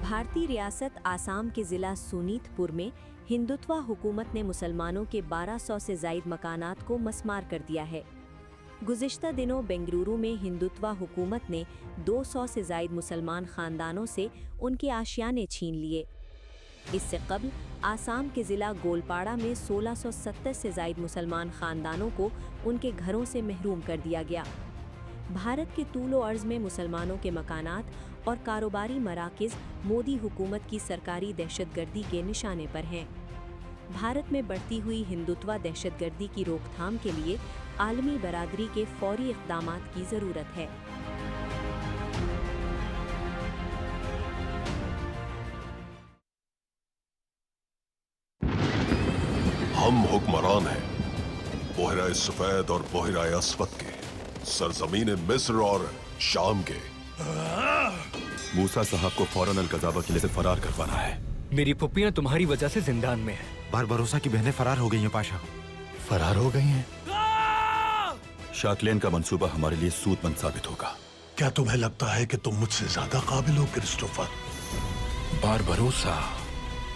بھارتی ریاست آسام کے ضلع سونیت پور میں ہندوتوا حکومت نے مسلمانوں کے 1200 سے زائد مکانات کو مسمار کر دیا ہے. گزشتہ دنوں بنگلورو میں ہندوتوا حکومت نے 200 سے زائد مسلمان خاندانوں سے ان کے آشیانے چھین لیے. اس سے قبل آسام کے ضلع گولپاڑا میں 1670 سے زائد مسلمان خاندانوں کو ان کے گھروں سے محروم کر دیا گیا. بھارت کے طول و عرض میں مسلمانوں کے مکانات اور کاروباری مراکز مودی حکومت کی سرکاری دہشت گردی کے نشانے پر ہیں. بھارت میں بڑھتی ہوئی ہندوتوا دہشت گردی کی روک تھام کے لیے عالمی برادری کے فوری اقدامات کی ضرورت ہے. ہم حکمران ہیں بحیرہ سفید اور بحیرہ اسود کے, سرزمین مصر اور شام کے. موسیٰ صاحب کو فوراً القذابہ قلعے سے فرار کروانا ہے. میری پھپھیاں تمہاری وجہ سے زندان میں ہیں. باربروسا کی بہنیں فرار ہو گئی ہیں پاشا. فرار ہو گئی ہیں؟ شاکلین کا منصوبہ ہمارے لیے سود مند ثابت ہوگا. کیا تمہیں لگتا ہے کہ تم مجھ سے زیادہ قابل ہو کرسٹوفر؟ باربروسا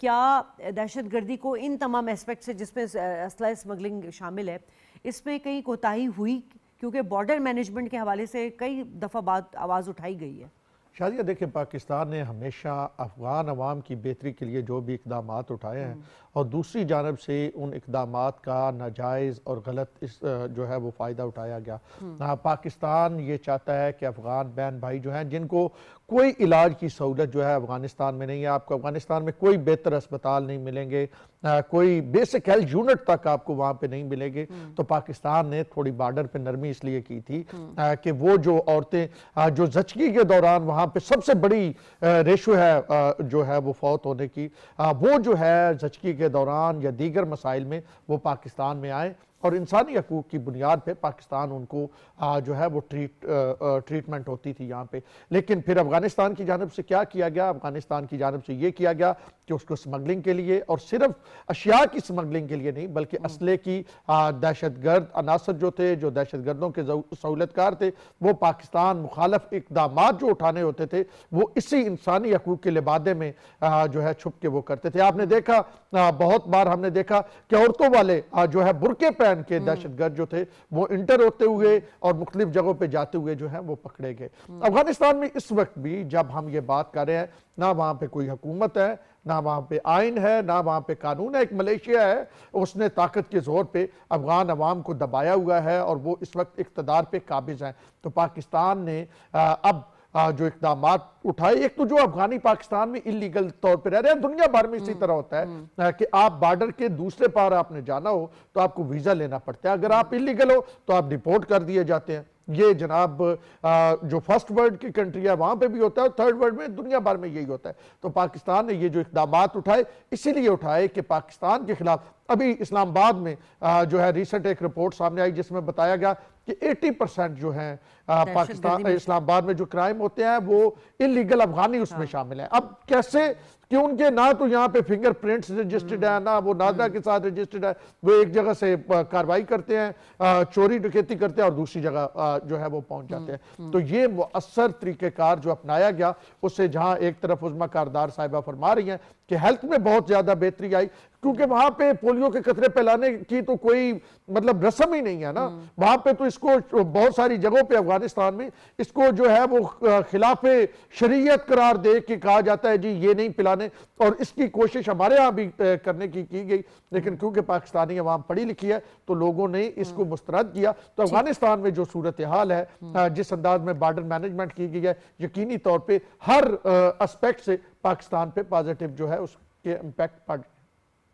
کیا دہشت گردی کو ان تمام اسپیکٹ سے جس میں اسلحہ اسمگلنگ شامل ہے اس میں کہیں کوتاہی ہوئی؟ کیونکہ بارڈر مینجمنٹ کے حوالے سے کئی دفعہ بات آواز اٹھائی گئی ہے. شادیہ دیکھیں، پاکستان نے ہمیشہ افغان عوام کی بہتری کے لیے جو بھی اقدامات اٹھائے ہیں اور دوسری جانب سے ان اقدامات کا ناجائز اور غلط جو ہے وہ فائدہ اٹھایا گیا. پاکستان یہ چاہتا ہے کہ افغان بہن بھائی جو ہیں جن کو کوئی علاج کی سہولت جو ہے افغانستان میں نہیں ہے، آپ کو افغانستان میں کوئی بہتر اسپتال نہیں ملیں گے، کوئی بیسک ہیلتھ یونٹ تک آپ کو وہاں پہ نہیں ملے گے، تو پاکستان نے تھوڑی بارڈر پہ نرمی اس لیے کی تھی کہ وہ جو عورتیں جو زچگی کے دوران وہاں پہ سب سے بڑی ریشو ہے جو ہے وہ فوت ہونے کی، وہ جو ہے زچگی کے دوران یا دیگر مسائل میں وہ پاکستان میں آئیں اور انسانی حقوق کی بنیاد پہ پاکستان ان کو جو ہے وہ ٹریٹمنٹ ہوتی تھی یہاں پہ. لیکن پھر افغانستان کی جانب سے کیا کیا گیا؟ افغانستان کی جانب سے یہ کیا گیا کہ اس کو سمگلنگ کے لیے، اور صرف اشیاء کی سمگلنگ کے لیے نہیں بلکہ اسلحے کی، دہشت گرد عناصر جو تھے، جو دہشت گردوں کے سہولت کار تھے، وہ پاکستان مخالف اقدامات جو اٹھانے ہوتے تھے وہ اسی انسانی حقوق کے لبادے میں جو ہے چھپ کے وہ کرتے تھے. آپ نے دیکھا بہت بار ہم نے دیکھا کہ عورتوں والے جو ہے برقعے پہن کے دہشت گرد جو تھے وہ انٹر ہوتے ہوئے اور مختلف جگہوں پہ جاتے ہوئے جو ہیں وہ پکڑے گئے. افغانستان میں اس وقت بھی جب ہم یہ بات کر رہے ہیں، نہ وہاں پہ کوئی حکومت ہے، نہ وہاں پہ آئین ہے، نہ وہاں پہ قانون ہے. ایک ملیشیا ہے، اس نے طاقت کے زور پہ افغان عوام کو دبایا ہوا ہے اور وہ اس وقت اقتدار پہ قابض ہیں. تو پاکستان نے اب جو اقدامات اٹھائے، ایک تو جو افغانی پاکستان میں اللیگل طور پہ رہ رہے ہیں، دنیا بھر میں اسی طرح ہوتا ہے کہ آپ بارڈر کے دوسرے پار آپ نے جانا ہو تو آپ کو ویزا لینا پڑتا ہے، اگر آپ اللیگل ہو تو آپ ڈیپورٹ کر دیے جاتے ہیں. یہ جناب جو فرسٹ ورلڈ کی کنٹری ہے وہاں پہ بھی ہوتا ہے اور تھرڈ ورلڈ میں دنیا بھر میں یہی ہوتا ہے. تو پاکستان نے یہ جو اقدامات اٹھائے اسی لیے اٹھائے کہ پاکستان کے خلاف ابھی اسلام آباد میں جو ہے ریسنٹ ایک رپورٹ سامنے آئی جس میں بتایا گیا کہ 80% جو ہیں پاکستان اسلام آباد میں جو کرائم ہوتے ہیں وہ اللیگل افغانی اس میں شامل ہیں. اب کیسے کہ ان کے نہ تو یہاں پہ فنگر پرنٹس رجسٹرڈ ہیں، نہ وہ نادرا کے ساتھ رجسٹرڈ ہے، وہ ایک جگہ سے کاروائی کرتے ہیں، چوری ڈکیتی کرتے ہیں اور دوسری جگہ جو ہے وہ پہنچ جاتے ہیں. تو یہ مؤثر طریقہ کار جو اپنایا گیا اس سے جہاں ایک طرف عظمیٰ کاردار صاحبہ فرما رہی ہیں کہ ہیلتھ میں بہت زیادہ بہتری آئی، کیونکہ وہاں پہ پولیو کے قطرے پھیلانے کی تو کوئی مطلب رسم ہی نہیں ہے نا. وہاں پہ تو اس کو بہت ساری جگہوں پہ افغانستان میں اس کو جو ہے وہ خلاف شریعت قرار دے کے کہا جاتا ہے جی یہ نہیں پلانے، اور اس کی کوشش ہمارے ہاں بھی کرنے کی گئی. لیکن کیونکہ پاکستانی عوام پڑھی لکھی ہے تو لوگوں نے اس کو مسترد کیا. تو افغانستان میں جو صورتحال ہے، جس انداز میں بارڈر مینجمنٹ کی گئی ہے، یقینی طور پہ ہر اسپیکٹ سے پاکستان پہ پازیٹیو جو ہے اس کے امپیکٹ پڑ.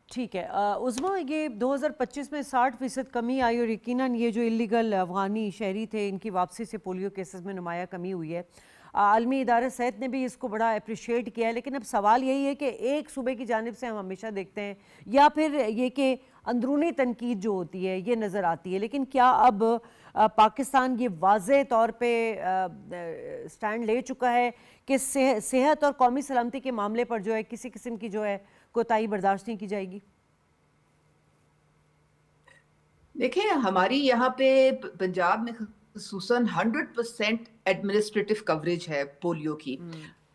ٹھیک ہے عظمیٰ، یہ 2025 میں 60% کمی آئی اور یقیناً یہ جو اللیگل افغانی شہری تھے ان کی واپسی سے پولیو کیسز میں نمایاں کمی ہوئی ہے. عالمی ادارہ صحت نے بھی اس کو بڑا اپریشیٹ کیا ہے. لیکن اب سوال یہی ہے کہ ایک صوبے کی جانب سے ہم ہمیشہ دیکھتے ہیں یا پھر یہ کہ اندرونی تنقید جو ہوتی ہے یہ نظر آتی ہے، لیکن کیا اب پاکستان یہ واضح طور پہ سٹینڈ لے چکا ہے کہ صحت اور قومی سلامتی کے معاملے پر جو ہے کسی قسم کی جو ہے کوتاہی برداشت نہیں کی جائے گی؟ دیکھیں ہماری یہاں پہ پنجاب میں خصوصاً 100% ایڈمنسٹریٹو کوریج ہے پولیو کی.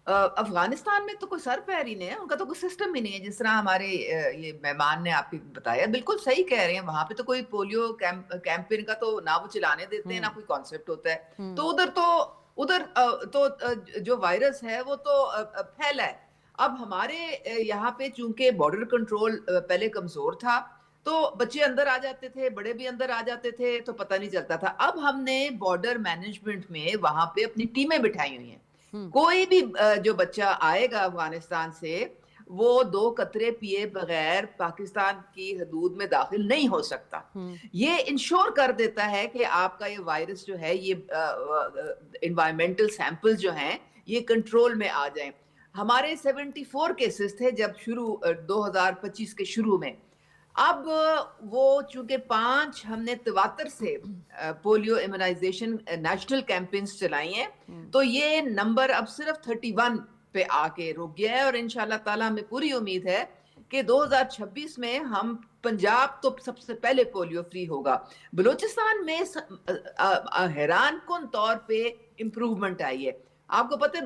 افغانستان میں تو کوئی سر پیر ہی نہیں ہے، ان کا تو کوئی سسٹم ہی نہیں ہے. جس طرح ہمارے یہ مہمان نے آپ کو بتایا، بالکل صحیح کہہ رہے ہیں، وہاں پہ تو کوئی پولیو کیمپین کا تو نہ وہ چلانے دیتے ہیں نہ کوئی کانسیپٹ ہوتا ہے. تو ادھر تو جو وائرس ہے وہ تو پھیلا ہے. اب ہمارے یہاں پہ چونکہ بارڈر کنٹرول پہلے کمزور تھا تو بچے اندر آ جاتے تھے، بڑے بھی اندر آ جاتے تھے تو پتہ نہیں چلتا تھا. اب ہم نے بارڈر مینجمنٹ میں وہاں پہ اپنی ٹیمیں بٹھائی ہوئی ہیں. کوئی بھی جو بچہ آئے گا افغانستان سے وہ 2 قطرے پیے بغیر پاکستان کی حدود میں داخل نہیں ہو سکتا. یہ انشور کر دیتا ہے کہ آپ کا یہ وائرس جو ہے، یہ انوائرمنٹل سیمپل جو ہیں یہ کنٹرول میں آ جائیں. ہمارے 74 کیسز تھے جب 2025 کے شروع میں. اب وہ چونکہ 5 ہم نے تواتر سے پولیو ایمونائزیشن نیشنل کیمپینز چلائی ہیں تو یہ نمبر اب صرف 31 پہ آ کے رک گیا ہے. اور انشاءاللہ تعالی ہمیں پوری امید ہے کہ 2026 میں ہم پنجاب تو سب سے پہلے پولیو فری ہوگا. بلوچستان میں حیران کن طور پہ امپروومنٹ آئی ہے. آپ کو پتہ ہے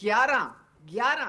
11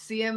CM